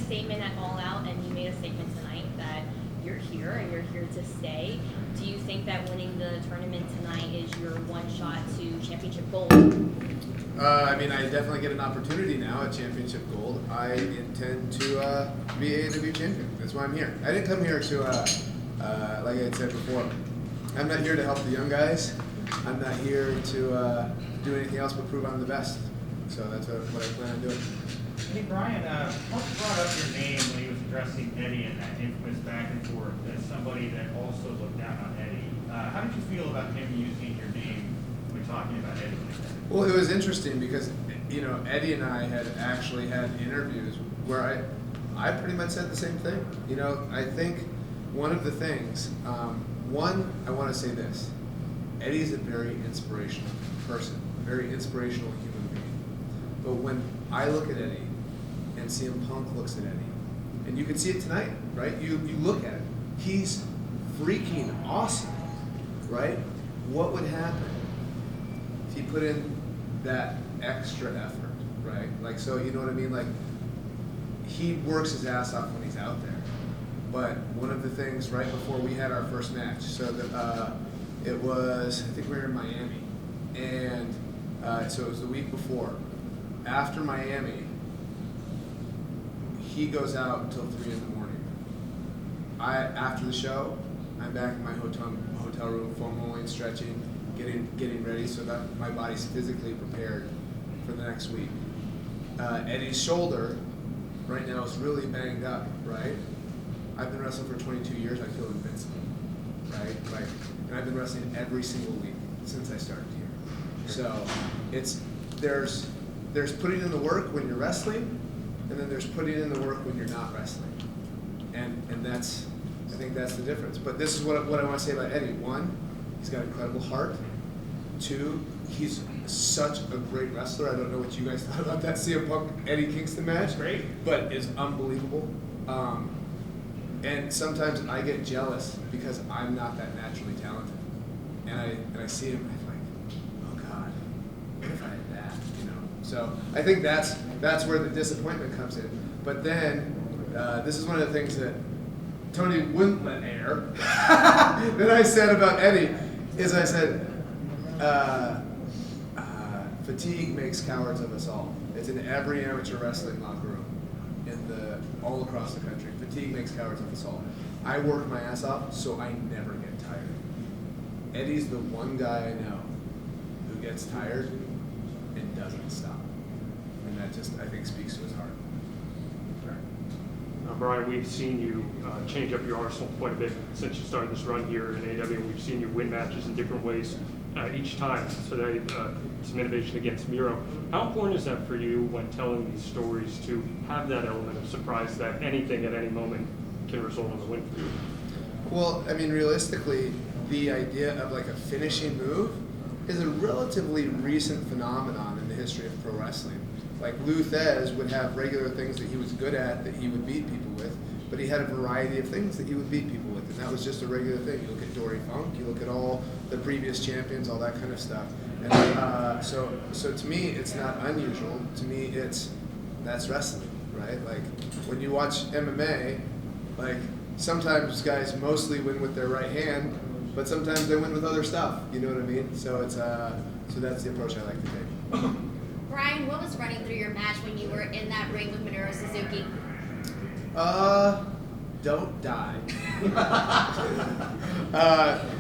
a statement at All Out, and you made a statement tonight that you're here and you're here to stay. Do you think that winning the tournament tonight is your one shot to championship gold? I mean, I definitely get an opportunity now at Championship Gold. I intend to be AEW champion. That's why I'm here. I didn't come here to, like I had said before, I'm not here to help the young guys. I'm not here to do anything else but prove I'm the best. So that's what I plan on doing. Hey Bryan, Punk brought up your name when he was addressing Eddie in that infamous back and forth as somebody that also looked down on Eddie. How did you feel about him using your name when talking about Eddie like that? Well, it was interesting because, you know, Eddie and I had actually had interviews where I pretty much said the same thing. You know, I think one of the things, one, I want to say this. Eddie's a very inspirational person, a very inspirational human being. But when I look at Eddie and CM Punk looks at Eddie, and you can see it tonight, right? You look at it. He's freaking awesome, right? What would happen if he put in that extra effort, right? Like, so, you know what I mean? Like, he works his ass off when he's out there. But one of the things right before we had our first match, so that it was, I think we were in Miami, and so it was the week before. After Miami, he goes out until 3 in the morning. After the show, I'm back in my hotel room, foam rolling, stretching, getting ready so that my body's physically prepared for the next week. Eddie's shoulder right now is really banged up, right? I've been wrestling for 22 years. I feel invincible, right? Like, and I've been wrestling every single week since I started here. So there's putting in the work when you're wrestling, and then there's putting in the work when you're not wrestling, and that's, I think that's the difference. But this is what I want to say about Eddie. One, he's got an incredible heart. Two, he's such a great wrestler. I don't know what you guys thought about that CM Punk Eddie Kingston match. Great. But is unbelievable. And sometimes I get jealous because I'm not that naturally talented. And I see him and I'm like, oh God, what if I had that? You know. So I think that's where the disappointment comes in. But then this is one of the things that Tony wouldn't let air that I said about Eddie is I said, fatigue makes cowards of us all. It's in every amateur wrestling locker room all across the country. Fatigue makes cowards of us all. I work my ass off so I never get tired. Eddie's the one guy I know who gets tired and doesn't stop. And that just, I think, speaks to his heart. Bryan, we've seen you change up your arsenal quite a bit since you started this run here in AEW, and we've seen you win matches in different ways each time. So that some innovation against Miro. How important is that for you when telling these stories to have that element of surprise that anything at any moment can result in a win for you? Well, I mean, realistically, the idea of like a finishing move is a relatively recent phenomenon in the history of pro wrestling. Like Lou Thez would have regular things that he was good at that he would beat people with, but he had a variety of things that he would beat people with, and that was just a regular thing. You look at Dory Funk, you look at all the previous champions, all that kind of stuff. And so to me, it's not unusual. To me, that's wrestling, right? Like when you watch MMA, like sometimes guys mostly win with their right hand, but sometimes they win with other stuff. You know what I mean? So it's so that's the approach I like to take. Bryan, what was running through your match when you were in that ring with Minoru Suzuki? Don't die.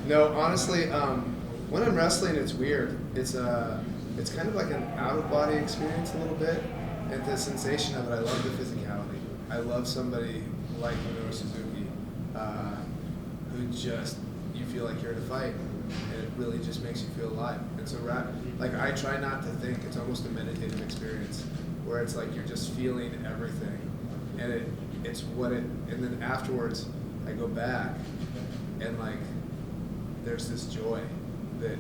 No, honestly, when I'm wrestling, it's weird. It's kind of like an out-of-body experience a little bit, and the sensation of it. I love the physicality. I love somebody like Minoru Suzuki, who just, you feel like you're in a fight, and it really just makes you feel alive. And so, like, I try not to think. It's almost a meditative experience, where it's like you're just feeling everything, and it's what it. And then afterwards, I go back, and like, there's this joy that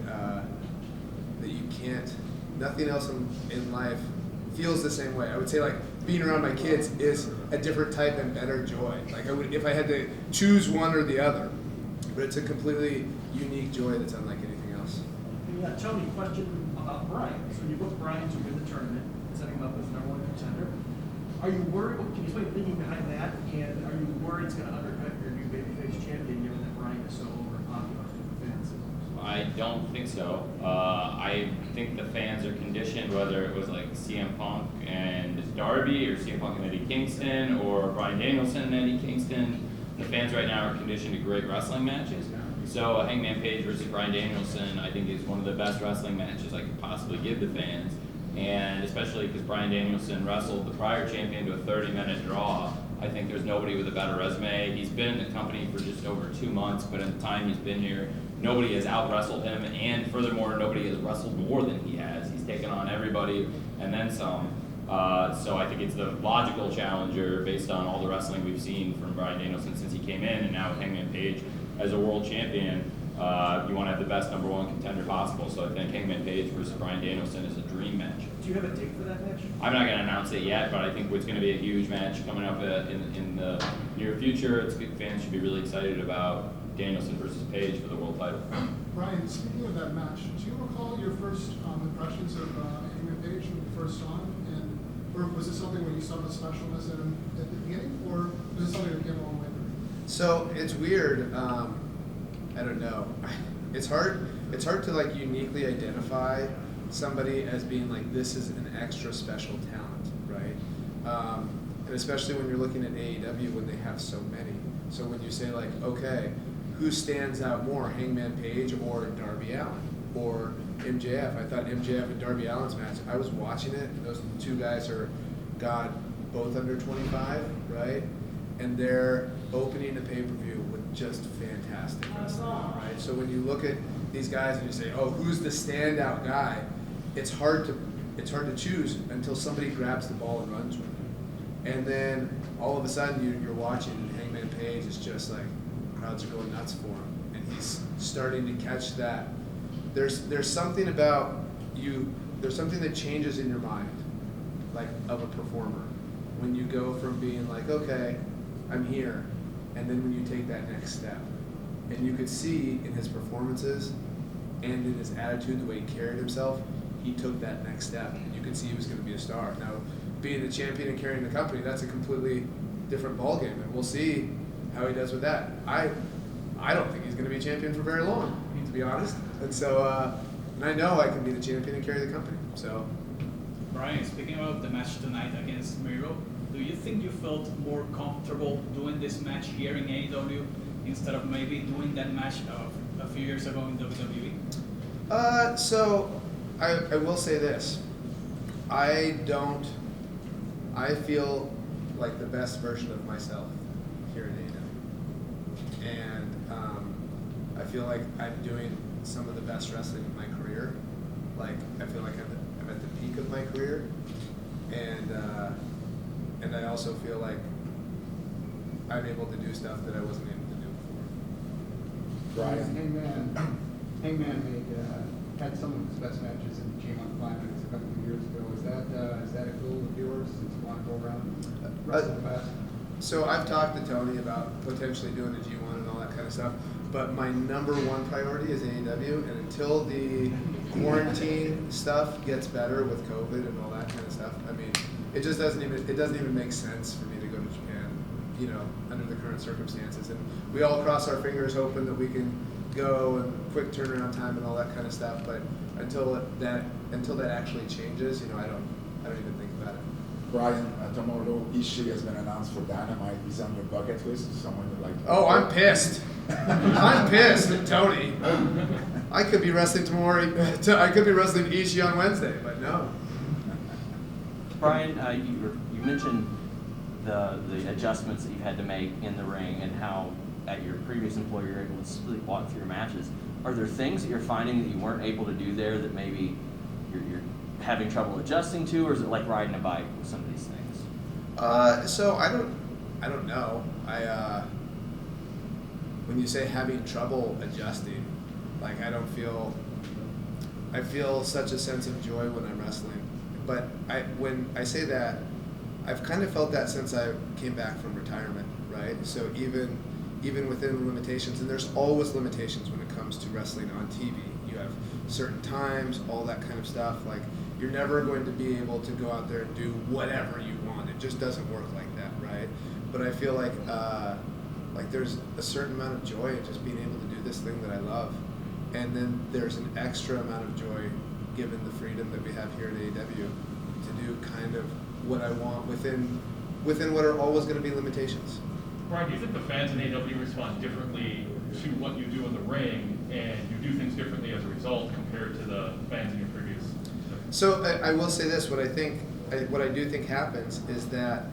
you can't. Nothing else in life feels the same way. I would say like being around my kids is a different type and better joy. Like I would, if I had to choose one or the other, but it's a completely unique joy that's unlike anything else. Yeah, Tony, question about Bryan. So you booked Bryan to win the tournament, setting him up as #1 contender. Are you worried? Can you explain the thinking behind that? And are you worried it's going to undercut your new babyface champion, given that Bryan is so overpopular with fans? I don't think so. I think the fans are conditioned, whether it was like CM Punk and Darby, or CM Punk and Eddie Kingston, or Bryan Danielson and Eddie Kingston. The fans right now are conditioned to great wrestling matches. So Hangman Page versus Bryan Danielson, I think, is one of the best wrestling matches I could possibly give the fans. And especially because Bryan Danielson wrestled the prior champion to a 30-minute draw. I think there's nobody with a better resume. He's been in the company for just over 2 months, but in the time he's been here, nobody has out-wrestled him, and furthermore, nobody has wrestled more than he has. He's taken on everybody and then some. So I think it's the logical challenger based on all the wrestling we've seen from Bryan Danielson since he came in, and now with Hangman Page as a world champion. You want to have the best number one contender possible. So I think Hangman Page versus Bryan Danielson is a dream match. Do you have a date for that match? I'm not going to announce it yet, but I think it's going to be a huge match coming up in the near future. Fans should be really excited about Danielson versus Page for the world title. Bryan, speaking of that match, do you recall your first impressions of Hangman Page when you first saw him? Or was it something when you saw the specialness in him at the beginning, or was it something that came along later? So it's weird. I don't know. It's hard to like uniquely identify somebody as being like, this is an extra special talent, right? And especially when you're looking at AEW when they have so many. So when you say like, okay, who stands out more, Hangman Page or Darby Allin or MJF? I thought MJF and Darby Allin's match, I was watching it, and those two guys are, God, both under 25, right? And they're opening a pay-per-view with just fantastic wrestling, right? So when you look at these guys and you say, oh, who's the standout guy? It's hard to choose until somebody grabs the ball and runs with it. And then all of a sudden you're watching, and Hangman Page is just like, crowds are going nuts for him, and he's starting to catch that. There's something about you. There's something that changes in your mind, like of a performer, when you go from being like, okay, I'm here, and then when you take that next step. And you could see in his performances and in his attitude, the way he carried himself, he took that next step, and you could see he was going to be a star. Now, being the champion and carrying the company, that's a completely different ballgame, and we'll see how he does with that. I don't think he's going to be a champion for very long, to be honest. And so, and I know I can be the champion and carry the company. So, Bryan, speaking about the match tonight against Miro, do you think you felt more comfortable doing this match here in AEW instead of maybe doing that match a few years ago in WWE? So I will say this. I feel like the best version of myself here at AEW. And I feel like I'm doing some of the best wrestling of my career. Like, I feel like I'm at the peak of my career. And I also feel like I'm able to do stuff that I wasn't able to do before. Hangman had some of his best matches in G1 Climax a couple of years ago. Is that a goal of yours since you want to go around wrestle fast? So I've talked to Tony about potentially doing a G1 and all that kind of stuff, but my number one priority is AEW, and until the quarantine stuff gets better with COVID and all that kind of stuff, I mean, it doesn't even make sense for me to go to Japan, under the current circumstances. And we all cross our fingers hoping that we can go and quick turnaround time and all that kind of stuff, but until that actually changes, I don't even think about it. Bryan, tomorrow Ishii has been announced for Dynamite. Is on your bucket list? Someone would like to... Oh, I'm pissed. I'm pissed at Tony. I could be wrestling tomorrow. I could be wrestling Ishii on Wednesday, but no. Bryan, you mentioned the adjustments that you had to make in the ring and how at your previous employer you're able to sleepwalk through your matches. Are there things that you're finding that you weren't able to do there that maybe you're having trouble adjusting to, or is it like riding a bike with some of these things? So I don't know. When you say having trouble adjusting, like I feel such a sense of joy when I'm wrestling. But when I say that, I've kind of felt that since I came back from retirement, right? So even within the limitations, and there's always limitations when it comes to wrestling on TV. You have certain times, all that kind of stuff. Like, you're never going to be able to go out there and do whatever you want. It just doesn't work like that, right? But I feel like there's a certain amount of joy in just being able to do this thing that I love. And then there's an extra amount of joy given the freedom that we have here at AEW to do kind of what I want within what are always going to be limitations. Bryan, do you think the fans in AEW respond differently to what you do in the ring, and you do things differently as a result compared to the fans in your previous? So I will say this: what I do think happens is that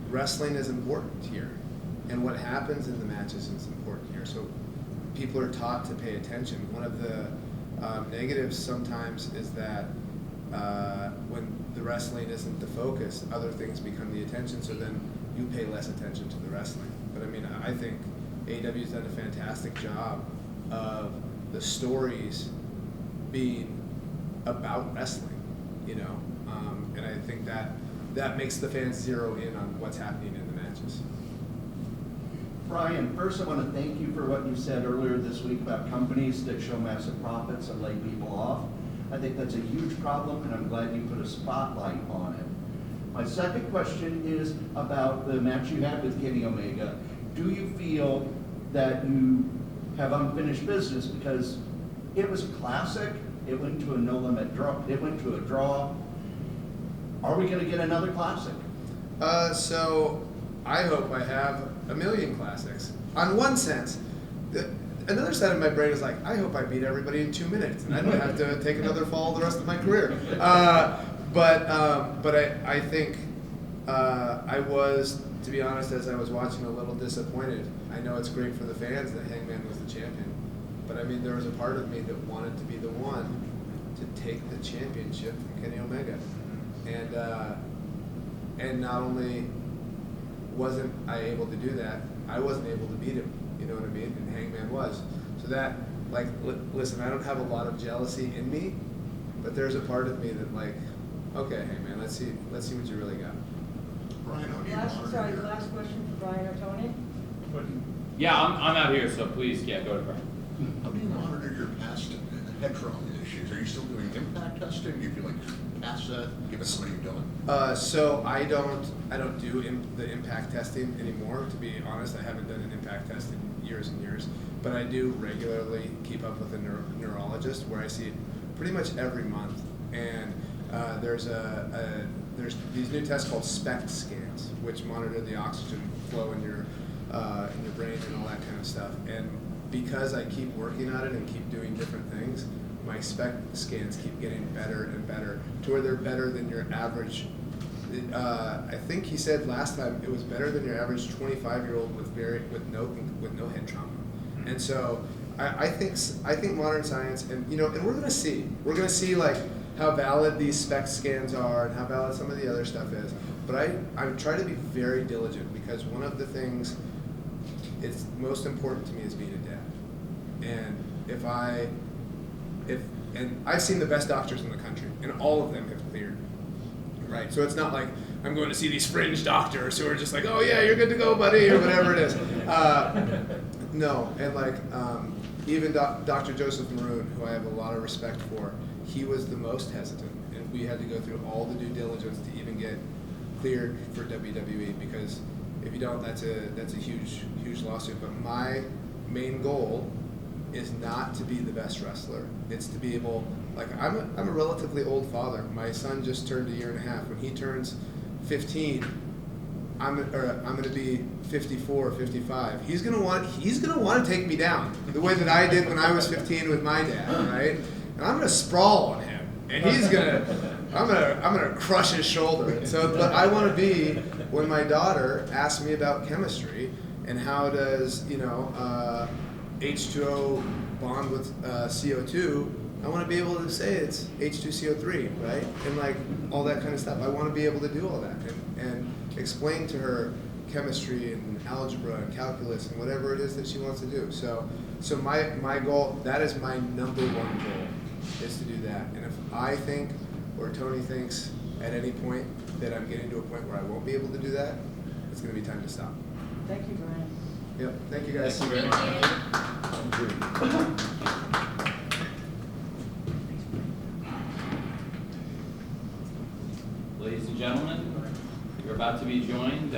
wrestling is important here, and what happens in the matches is important here. So people are taught to pay attention. One of the negatives sometimes is that when the wrestling isn't the focus, other things become the attention. So then you pay less attention to the wrestling. But I mean, I think AEW's done a fantastic job of the stories being about wrestling, you know, and I think that makes the fans zero in on what's happening in the matches. Bryan, first I want to thank you for what you said earlier this week about companies that show massive profits and lay people off. I think that's a huge problem, and I'm glad you put a spotlight on it. My second question is about the match you had with Kenny Omega. Do you feel that you have unfinished business because it was a classic? It went to a no-limit draw. It went to a draw. Are we going to get another classic? So I hope I have a million classics. On one sense, another side of my brain is like, I hope I beat everybody in 2 minutes and I don't have to take another fall the rest of my career. But I think I was, to be honest, as I was watching, a little disappointed. I know it's great for the fans that Hangman was the champion, but I mean, there was a part of me that wanted to be the one to take the championship from Kenny Omega. And not only wasn't I able to do that, I wasn't able to beat him, you know what I mean? And Hangman was. So that, like, listen, I don't have a lot of jealousy in me, but there's a part of me that, like, okay, Hangman, let's see what you really got. Bryan, how do you Last question for Bryan or Tony? Yeah, I'm out here, so please, yeah, go to Bryan. How do you monitor your past head trauma issues? Are you still doing impact testing? Do you feel like past that, given how many you've done? So I don't do the impact testing anymore. To be honest, I haven't done an impact test in years and years. But I do regularly keep up with a neurologist, where I see it pretty much every month. And there's these new tests called SPECT scans, which monitor the oxygen flow in your brain and all that kind of stuff. And because I keep working on it and keep doing different things, my SPECT scans keep getting better and better, to where they're better than your average. I think he said last time it was better than your average 25-year-old with no head trauma. And so I think modern science, and we're gonna see like how valid these SPECT scans are and how valid some of the other stuff is. But I try to be very diligent, because one of the things it's most important to me is being a dad. And and I've seen the best doctors in the country, and all of them have cleared, right? So it's not like I'm going to see these fringe doctors who are just like, oh yeah, you're good to go, buddy, or whatever it is. No, and like even Dr. Joseph Maroon, who I have a lot of respect for, he was the most hesitant, and we had to go through all the due diligence to even get cleared for WWE, because if you don't, that's a huge lawsuit. But my main goal is not to be the best wrestler. It's to be able, like, I'm a relatively old father. My son just turned 1.5 years. When he turns 15, I'm going to be 54 or 55. He's gonna want to take me down the way that I did when I was 15 with my dad, right? And I'm gonna sprawl on him, and I'm gonna crush his shoulder. And so, but I want to be, when my daughter asks me about chemistry and how does H2O bond with CO2, I want to be able to say it's H2CO3, right? And like all that kind of stuff. I want to be able to do all that and explain to her chemistry and algebra and calculus and whatever it is that she wants to do. So my goal, that is my number one goal, is to do that. And if I think, or Tony thinks at any point that I'm getting to a point where I won't be able to do that, it's going to be time to stop. Thank you, Bryan. Yep. Thank you guys. Thank you very much. ladies and gentlemen, you're about to be joined